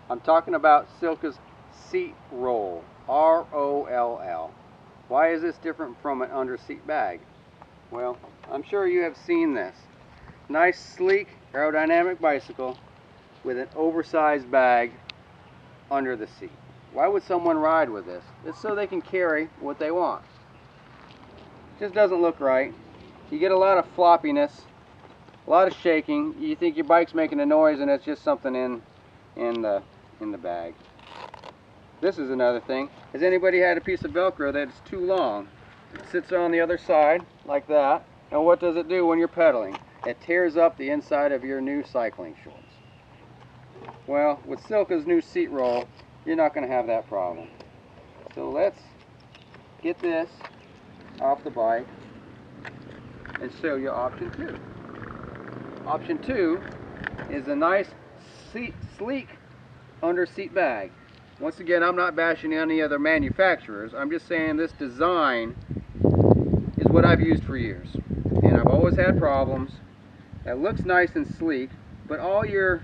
I'm talking about Silca's seat roll, R-O-L-L. Why is this different from an under seat bag? Well, I'm sure you have seen this. Nice, sleek, aerodynamic bicycle with an oversized bag under the seat. Why would someone ride with this? It's so they can carry what they want. Just doesn't look right. You get a lot of floppiness, a lot of shaking. You think your bike's making a noise and it's just something in the bag. This is another thing. Has anybody had a piece of Velcro that's too long? It sits on the other side like that, and what does it do when you're pedaling? It tears up the inside of your new cycling shorts. Well, with Silca's new seat roll, you're not going to have that problem. So let's get this off the bike and show you option 2. Option 2 is a nice, sleek under seat bag. Once again, I'm not bashing any other manufacturers. I'm just saying this design is what I've used for years. And I've always had problems. It looks nice and sleek, but all your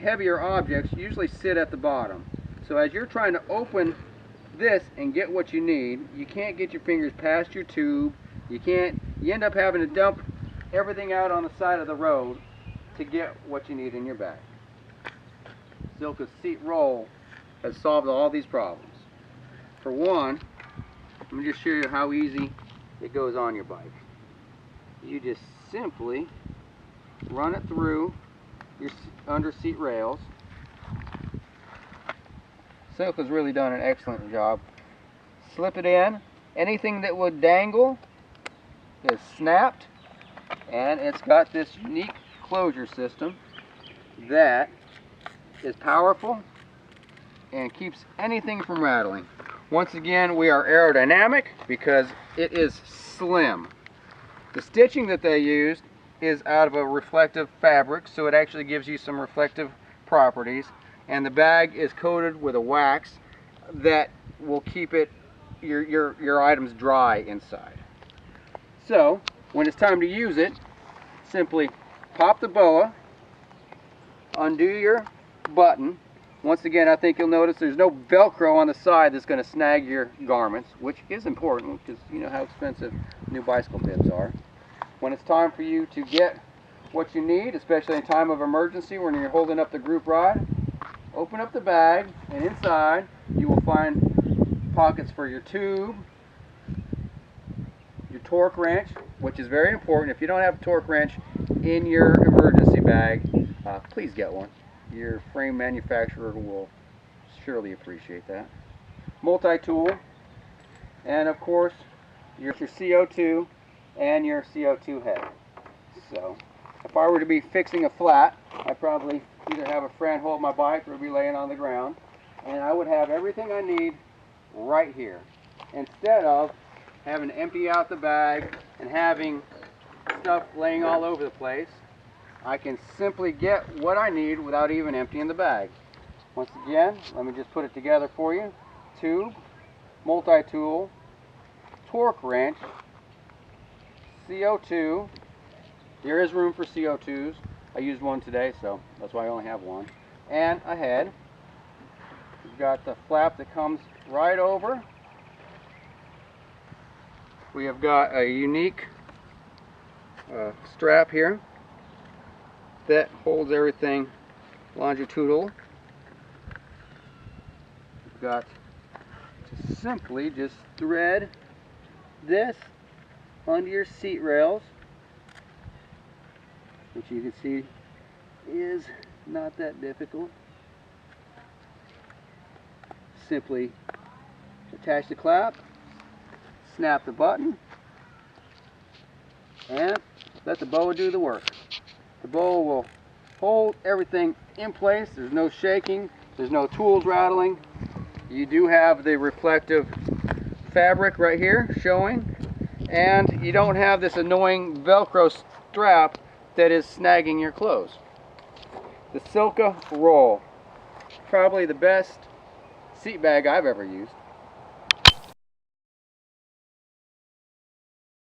heavier objects usually sit at the bottom. So as you're trying to open this and get what you need, you can't get your fingers past your tube. You end up having to dump everything out on the side of the road to get what you need in your bag. Silca's seat roll has solved all these problems. For one, let me just show you how easy it goes on your bike. You just simply run it through your under seat rails. Silca's really done an excellent job. Slip it in. Anything that would dangle is snapped, and it's got this unique closure system that is powerful and keeps anything from rattling. Once again, we are aerodynamic because it is slim. The stitching that they used is out of a reflective fabric, so it actually gives you some reflective properties, and the bag is coated with a wax that will keep your items dry inside. So when it's time to use it, simply pop the boa, undo your button. Once again, I think you'll notice there's no Velcro on the side that's going to snag your garments, which is important because you know how expensive new bicycle bibs are. When it's time for you to get what you need, especially in time of emergency when you're holding up the group ride, open up the bag, and inside you will find pockets for your tube, your torque wrench, which is very important. If you don't have a torque wrench in your emergency bag, please get one. Your frame manufacturer will surely appreciate that. Multi-tool, and of course your CO2 and your CO2 head. So if I were to be fixing a flat, I'd probably either have a friend hold my bike or be laying on the ground, and I would have everything I need right here, instead of having to empty out the bag and having stuff laying all over the place. I can simply get what I need without even emptying the bag. Once again, let me just put it together for you. Tube, multi-tool, torque wrench, CO2. There is room for CO2s. I used one today, so that's why I only have one. And a head. We've got the flap that comes right over. We have got a unique strap here that holds everything longitudinal. We've got to simply just thread this under your seat rails, which you can see is not that difficult. Simply attach the clap, snap the button, and let the boa do the work. The boa will hold everything in place. There's no shaking, there's no tools rattling. You do have the reflective fabric right here showing, and you don't have this annoying Velcro strap that is snagging your clothes. The Silca Roll, probably the best seat bag I've ever used.